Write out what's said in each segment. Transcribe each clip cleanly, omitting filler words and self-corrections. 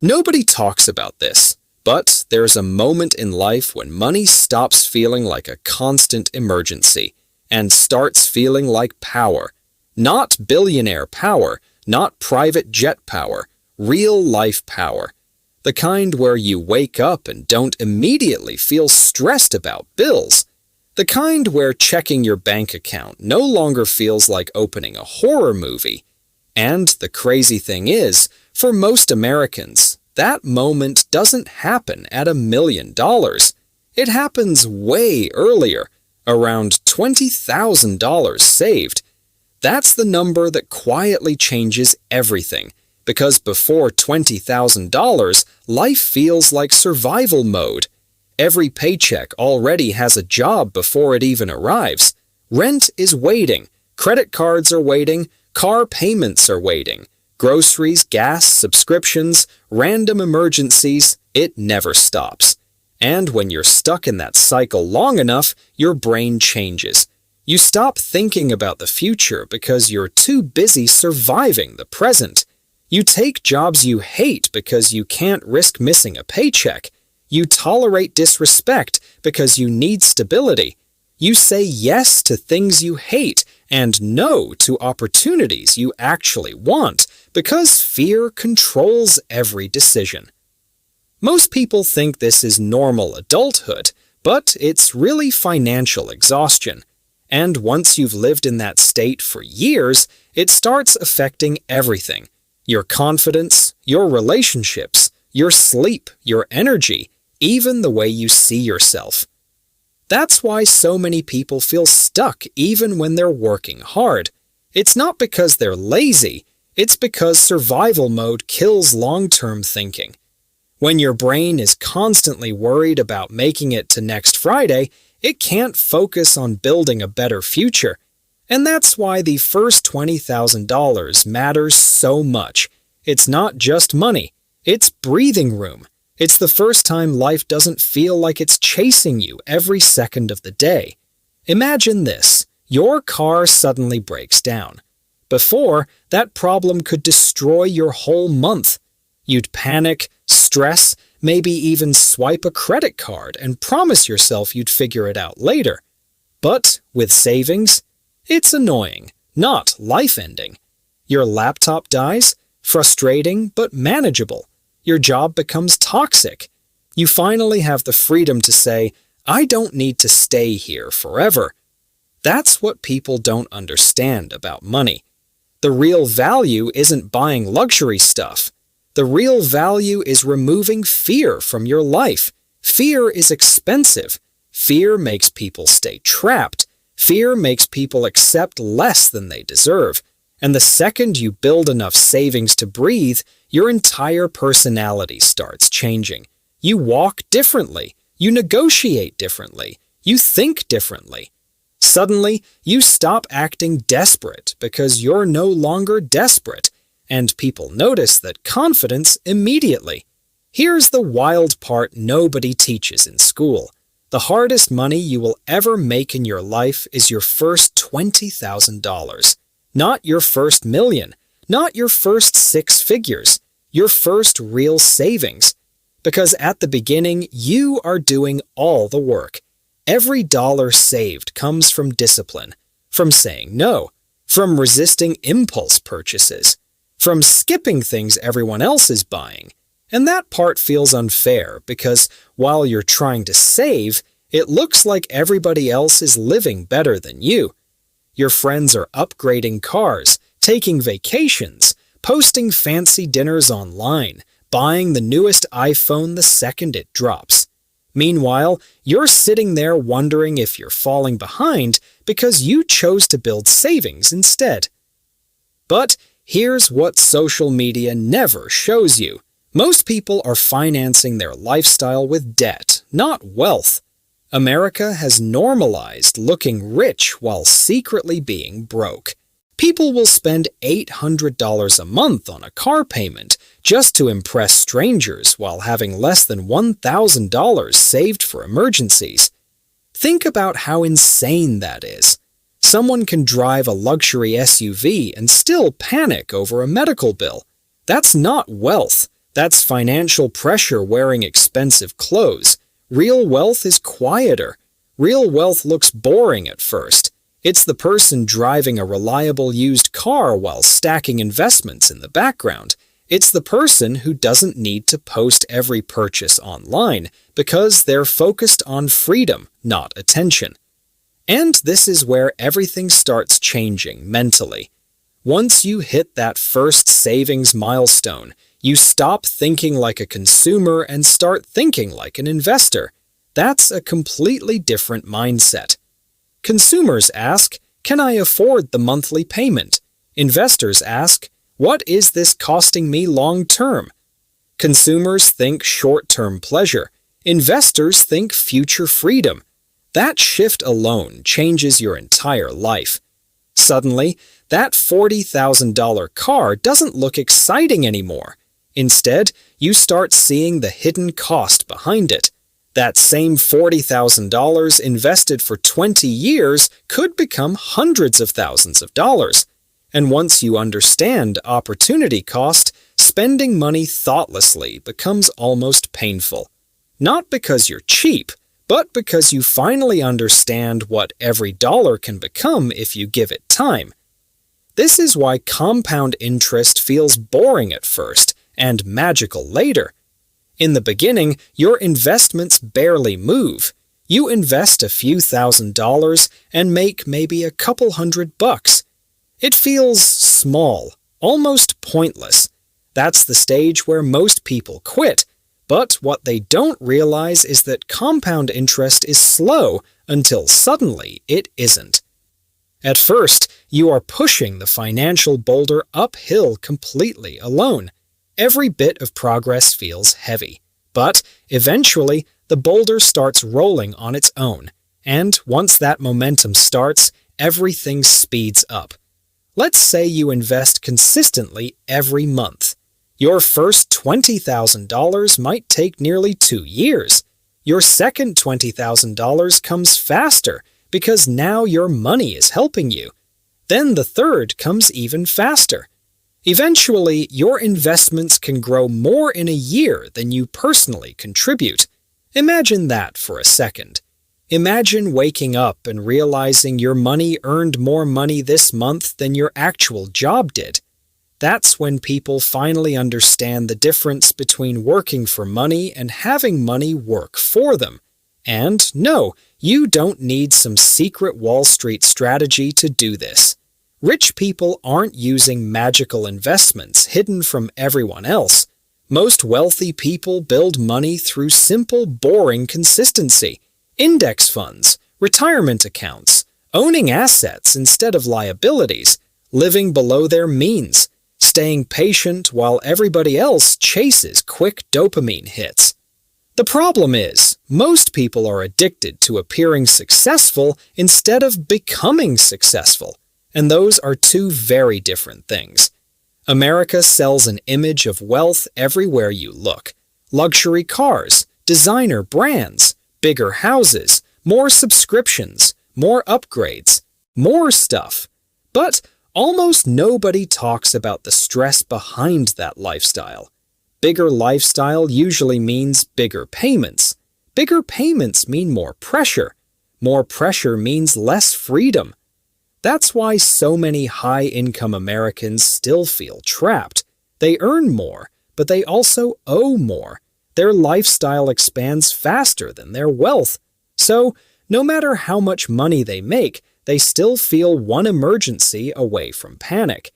Nobody talks about this, but there's a moment in life when money stops feeling like a constant emergency and starts feeling like power. Not billionaire power, not private jet power, real life power. The kind where you wake up and don't immediately feel stressed about bills. The kind where checking your bank account no longer feels like opening a horror movie. And the crazy thing is, for most Americans, that moment doesn't happen at $1 million. It happens way earlier, around $20,000 saved. That's the number that quietly changes everything, because before $20,000, life feels like survival mode. Every paycheck already has a job before it even arrives. Rent is waiting, credit cards are waiting, car payments are waiting. Groceries, gas, subscriptions, random emergencies, it never stops. And when you're stuck in that cycle long enough, your brain changes. You stop thinking about the future because you're too busy surviving the present. You take jobs you hate because you can't risk missing a paycheck. You tolerate disrespect because you need stability. You say yes to things you hate and no to opportunities you actually want because fear controls every decision. Most people think this is normal adulthood, but it's really financial exhaustion. And once you've lived in that state for years, it starts affecting everything. Your confidence, your relationships, your sleep, your energy, even the way you see yourself. That's why so many people feel stuck even when they're working hard. It's not because they're lazy, it's because survival mode kills long-term thinking. When your brain is constantly worried about making it to next Friday, it can't focus on building a better future. And that's why the first $20,000 matters so much. It's not just money, it's breathing room. It's the first time life doesn't feel like it's chasing you every second of the day. Imagine this: your car suddenly breaks down. Before, that problem could destroy your whole month. You'd panic, stress, maybe even swipe a credit card and promise yourself you'd figure it out later. But with savings, it's annoying, not life-ending. Your laptop dies? Frustrating but manageable. Your job becomes toxic. You finally have the freedom to say, I don't need to stay here forever. That's what people don't understand about money. The real value isn't buying luxury stuff. The real value is removing fear from your life. Fear is expensive. Fear makes people stay trapped. Fear makes people accept less than they deserve. And the second you build enough savings to breathe, your entire personality starts changing. You walk differently. You negotiate differently. You think differently. Suddenly, you stop acting desperate because you're no longer desperate, and people notice that confidence immediately. Here's the wild part nobody teaches in school. The hardest money you will ever make in your life is your first $20,000. Not your first million, not your first 6 figures, your first real savings. Because at the beginning, you are doing all the work. Every dollar saved comes from discipline, from saying no, from resisting impulse purchases, from skipping things everyone else is buying. And that part feels unfair because while you're trying to save, it looks like everybody else is living better than you. Your friends are upgrading cars, taking vacations, posting fancy dinners online, buying the newest iPhone the second it drops. Meanwhile, you're sitting there wondering if you're falling behind because you chose to build savings instead. But here's what social media never shows you. Most people are financing their lifestyle with debt, not wealth. America has normalized looking rich while secretly being broke. People will spend $800 a month on a car payment just to impress strangers while having less than $1,000 saved for emergencies. Think about how insane that is. Someone can drive a luxury SUV and still panic over a medical bill. That's not wealth. That's financial pressure wearing expensive clothes. Real wealth is quieter. Real wealth looks boring at first. It's the person driving a reliable used car while stacking investments in the background. It's the person who doesn't need to post every purchase online because they're focused on freedom, not attention. And this is where everything starts changing mentally. Once you hit that first savings milestone, you stop thinking like a consumer and start thinking like an investor. That's a completely different mindset. Consumers ask, "Can I afford the monthly payment?" Investors ask, "What is this costing me long term?" Consumers think short-term pleasure. Investors think future freedom. That shift alone changes your entire life. Suddenly, that $40,000 car doesn't look exciting anymore. Instead, you start seeing the hidden cost behind it. That same $40,000 invested for 20 years could become hundreds of thousands of dollars. And once you understand opportunity cost, spending money thoughtlessly becomes almost painful. Not because you're cheap, but because you finally understand what every dollar can become if you give it time. This is why compound interest feels boring at first and magical later. In the beginning, your investments barely move. You invest a few $1,000s and make maybe a couple $100. It feels small, almost pointless. That's the stage where most people quit. But what they don't realize is that compound interest is slow until suddenly it isn't. At first, you are pushing the financial boulder uphill completely alone. Every bit of progress feels heavy. But eventually, the boulder starts rolling on its own. And once that momentum starts, everything speeds up. Let's say you invest consistently every month. Your first $20,000 might take nearly 2 years. Your second $20,000 comes faster because now your money is helping you. Then the third comes even faster. Eventually, your investments can grow more in a year than you personally contribute. Imagine that for a second. Imagine waking up and realizing your money earned more money this month than your actual job did. That's when people finally understand the difference between working for money and having money work for them. And no, you don't need some secret Wall Street strategy to do this. Rich people aren't using magical investments hidden from everyone else. Most wealthy people build money through simple, boring consistency. Index funds, retirement accounts, owning assets instead of liabilities, living below their means, staying patient while everybody else chases quick dopamine hits. The problem is, most people are addicted to appearing successful instead of becoming successful, and those are two very different things. America sells an image of wealth everywhere you look. Luxury cars, designer brands, bigger houses, more subscriptions, more upgrades, more stuff. But almost nobody talks about the stress behind that lifestyle. Bigger lifestyle usually means bigger payments. Bigger payments mean more pressure. More pressure means less freedom. That's why so many high-income Americans still feel trapped. They earn more, but they also owe more. Their lifestyle expands faster than their wealth. So, no matter how much money they make, they still feel one emergency away from panic.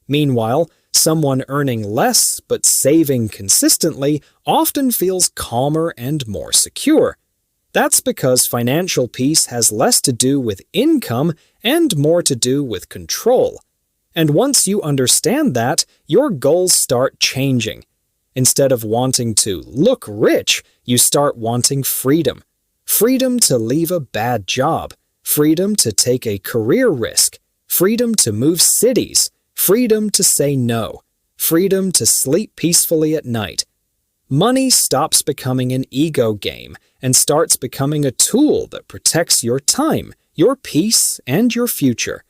Meanwhile, someone earning less but saving consistently often feels calmer and more secure. That's because financial peace has less to do with income and more to do with control. And once you understand that, your goals start changing. Instead of wanting to look rich, you start wanting freedom. Freedom to leave a bad job. Freedom to take a career risk. Freedom to move cities. Freedom to say no. Freedom to sleep peacefully at night. Money stops becoming an ego game and starts becoming a tool that protects your time, your peace, and your future.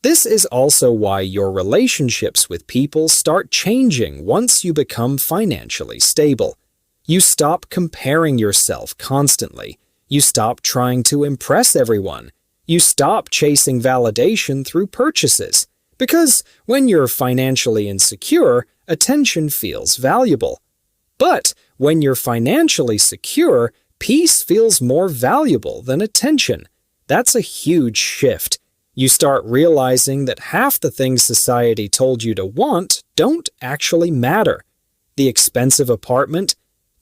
This is also why your relationships with people start changing once you become financially stable. You stop comparing yourself constantly. You stop trying to impress everyone. You stop chasing validation through purchases. Because when you're financially insecure, attention feels valuable. But when you're financially secure, peace feels more valuable than attention. That's a huge shift. You start realizing that half the things society told you to want don't actually matter. The expensive apartment?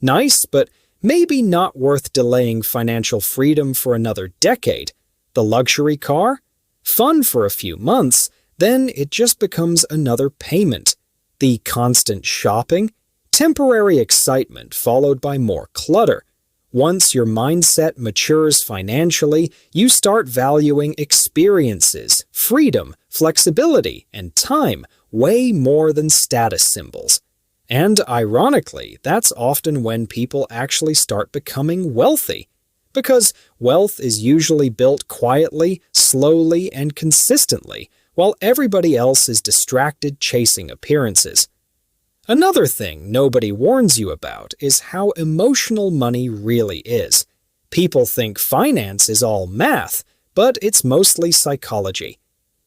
Nice, but maybe not worth delaying financial freedom for another decade. The luxury car? Fun for a few months, then it just becomes another payment. The constant shopping? Temporary excitement followed by more clutter. Once your mindset matures financially, you start valuing experiences, freedom, flexibility, and time way more than status symbols. And ironically, that's often when people actually start becoming wealthy. Because wealth is usually built quietly, slowly, and consistently, while everybody else is distracted chasing appearances. Another thing nobody warns you about is how emotional money really is. People think finance is all math, but it's mostly psychology.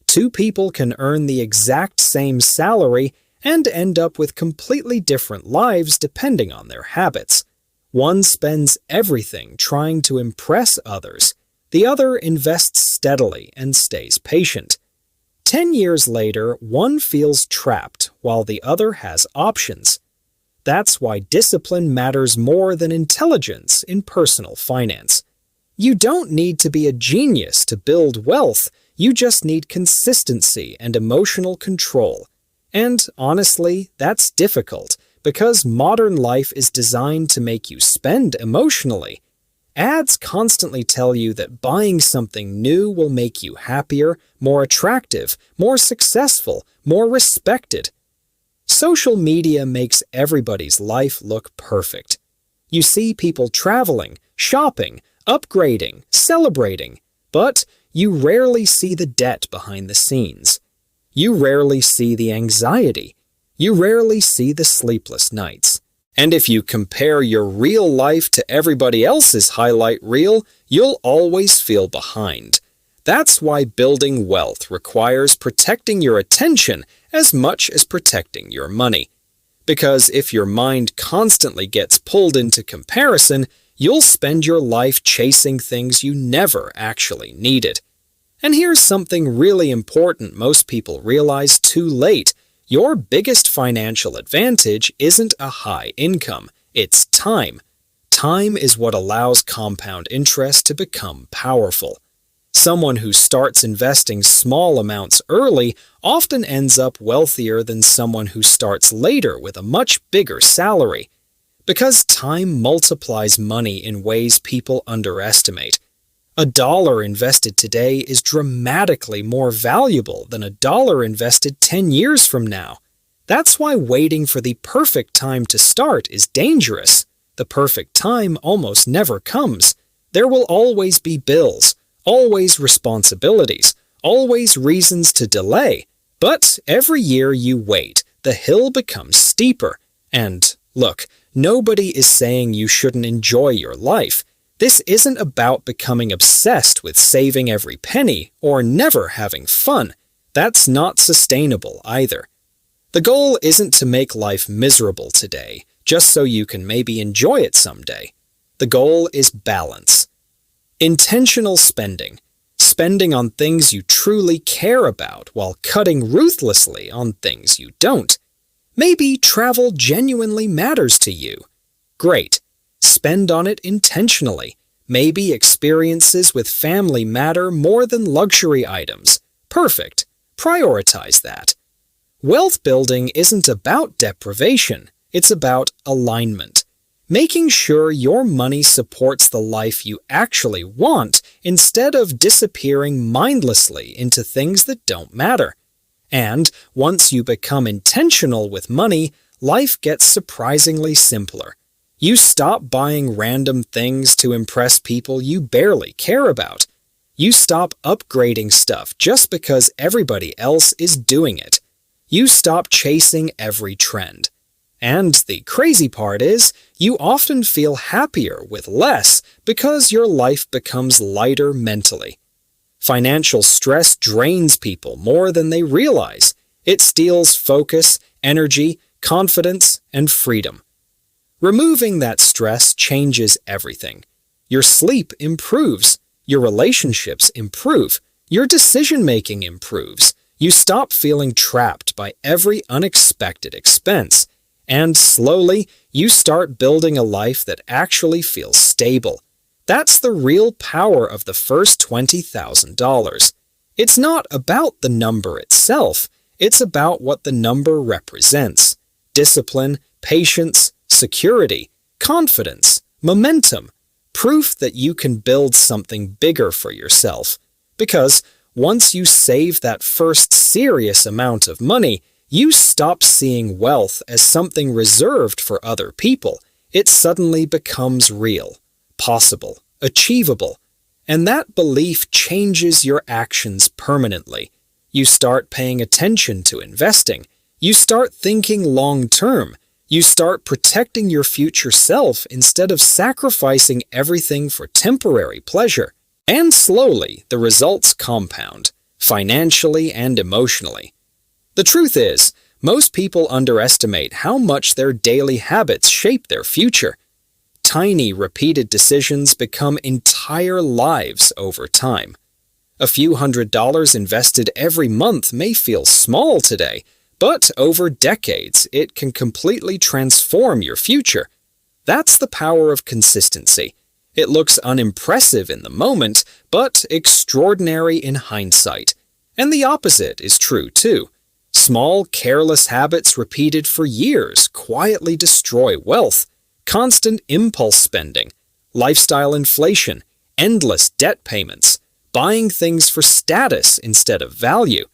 Two people can earn the exact same salary and end up with completely different lives depending on their habits. One spends everything trying to impress others. The other invests steadily and stays patient. 10 years later, one feels trapped while the other has options. That's why discipline matters more than intelligence in personal finance. You don't need to be a genius to build wealth, you just need consistency and emotional control. And honestly, that's difficult because modern life is designed to make you spend emotionally. Ads constantly tell you that buying something new will make you happier, more attractive, more successful, more respected. Social media makes everybody's life look perfect. You see people traveling, shopping, upgrading, celebrating, but you rarely see the debt behind the scenes. You rarely see the anxiety. You rarely see the sleepless nights. And if you compare your real life to everybody else's highlight reel, you'll always feel behind. That's why building wealth requires protecting your attention as much as protecting your money. Because if your mind constantly gets pulled into comparison, you'll spend your life chasing things you never actually needed. And here's something really important most people realize too late. Your biggest financial advantage isn't a high income, it's time. Time is what allows compound interest to become powerful. Someone who starts investing small amounts early often ends up wealthier than someone who starts later with a much bigger salary. Because time multiplies money in ways people underestimate. $1 invested today is dramatically more valuable than $1 invested 10 years from now. That's why waiting for the perfect time to start is dangerous. The perfect time almost never comes. There will always be bills, always responsibilities, always reasons to delay. But every year you wait, the hill becomes steeper. And look, nobody is saying you shouldn't enjoy your life. This isn't about becoming obsessed with saving every penny or never having fun. That's not sustainable either. The goal isn't to make life miserable today, just so you can maybe enjoy it someday. The goal is balance. Intentional spending. Spending on things you truly care about while cutting ruthlessly on things you don't. Maybe travel genuinely matters to you. Great. Spend on it intentionally. Maybe experiences with family matter more than luxury items. Perfect. Prioritize that. Wealth building isn't about deprivation. It's about alignment. Making sure your money supports the life you actually want instead of disappearing mindlessly into things that don't matter. And once you become intentional with money, life gets surprisingly simpler. You stop buying random things to impress people you barely care about. You stop upgrading stuff just because everybody else is doing it. You stop chasing every trend. And the crazy part is, you often feel happier with less because your life becomes lighter mentally. Financial stress drains people more than they realize. It steals focus, energy, confidence, and freedom. Removing that stress changes everything. Your sleep improves. Your relationships improve. Your decision-making improves. You stop feeling trapped by every unexpected expense. And slowly, you start building a life that actually feels stable. That's the real power of the first $20,000. It's not about the number itself. It's about what the number represents. Discipline, patience, security, confidence, momentum. Proof that you can build something bigger for yourself. Because once you save that first serious amount of money, you stop seeing wealth as something reserved for other people. It suddenly becomes real, possible, achievable. And that belief changes your actions permanently. You start paying attention to investing. You start thinking long-term. You start protecting your future self instead of sacrificing everything for temporary pleasure. And slowly, the results compound, financially and emotionally. The truth is, most people underestimate how much their daily habits shape their future. Tiny, repeated decisions become entire lives over time. A few $100s invested every month may feel small today, but over decades, it can completely transform your future. That's the power of consistency. It looks unimpressive in the moment, but extraordinary in hindsight. And the opposite is true too. Small, careless habits repeated for years quietly destroy wealth. Constant impulse spending, lifestyle inflation, endless debt payments, buying things for status instead of value.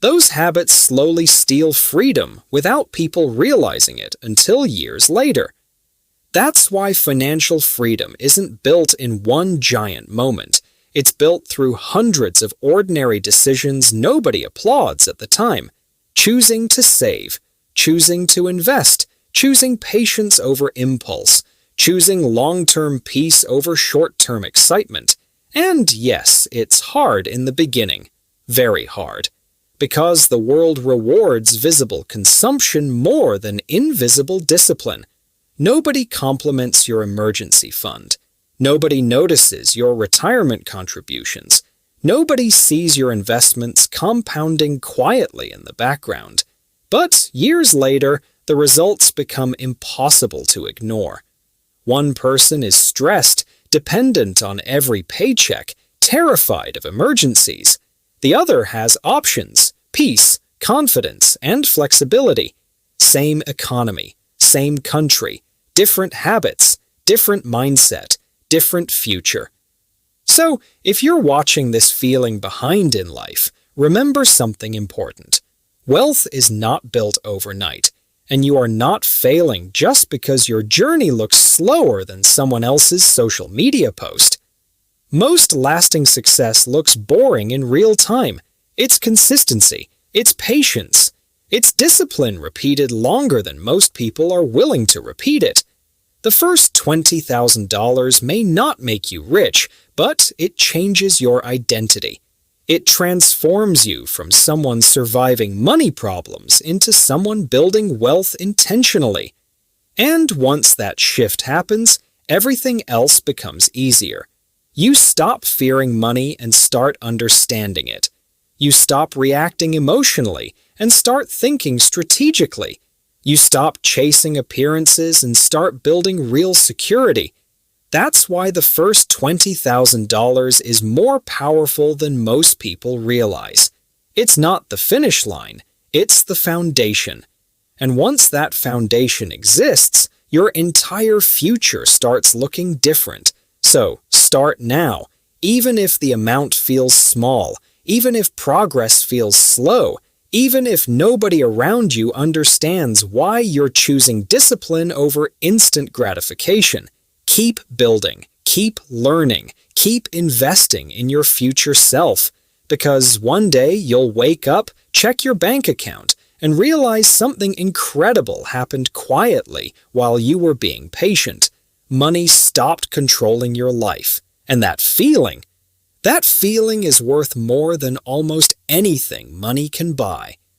Those habits slowly steal freedom without people realizing it until years later. That's why financial freedom isn't built in one giant moment. It's built through hundreds of ordinary decisions nobody applauds at the time. Choosing to save, choosing to invest, choosing patience over impulse, choosing long-term peace over short-term excitement. And yes, it's hard in the beginning. Very hard. Because the world rewards visible consumption more than invisible discipline. Nobody compliments your emergency fund. Nobody notices your retirement contributions. Nobody sees your investments compounding quietly in the background. But years later, the results become impossible to ignore. One person is stressed, dependent on every paycheck, terrified of emergencies. The other has options, peace, confidence, and flexibility. Same economy, same country, different habits, different mindset, different future. So, if you're watching this feeling behind in life, remember something important. Wealth is not built overnight, and you are not failing just because your journey looks slower than someone else's social media post. Most lasting success looks boring in real time. It's consistency, it's patience, it's discipline repeated longer than most people are willing to repeat it. The first $20,000 may not make you rich, but it changes your identity. It transforms you from someone surviving money problems into someone building wealth intentionally. And once that shift happens, everything else becomes easier. You stop fearing money and start understanding it. You stop reacting emotionally and start thinking strategically. You stop chasing appearances and start building real security. That's why the first $20,000 is more powerful than most people realize. It's not the finish line, it's the foundation. And once that foundation exists, your entire future starts looking different. So, start now, even if the amount feels small, even if progress feels slow, even if nobody around you understands why you're choosing discipline over instant gratification. Keep building, keep keep learning, keep investing in your future self, because one day you'll wake up, check your bank account, and realize something incredible happened quietly while you were being patient. Money stopped controlling your life, and that feeling is worth more than almost anything money can buy.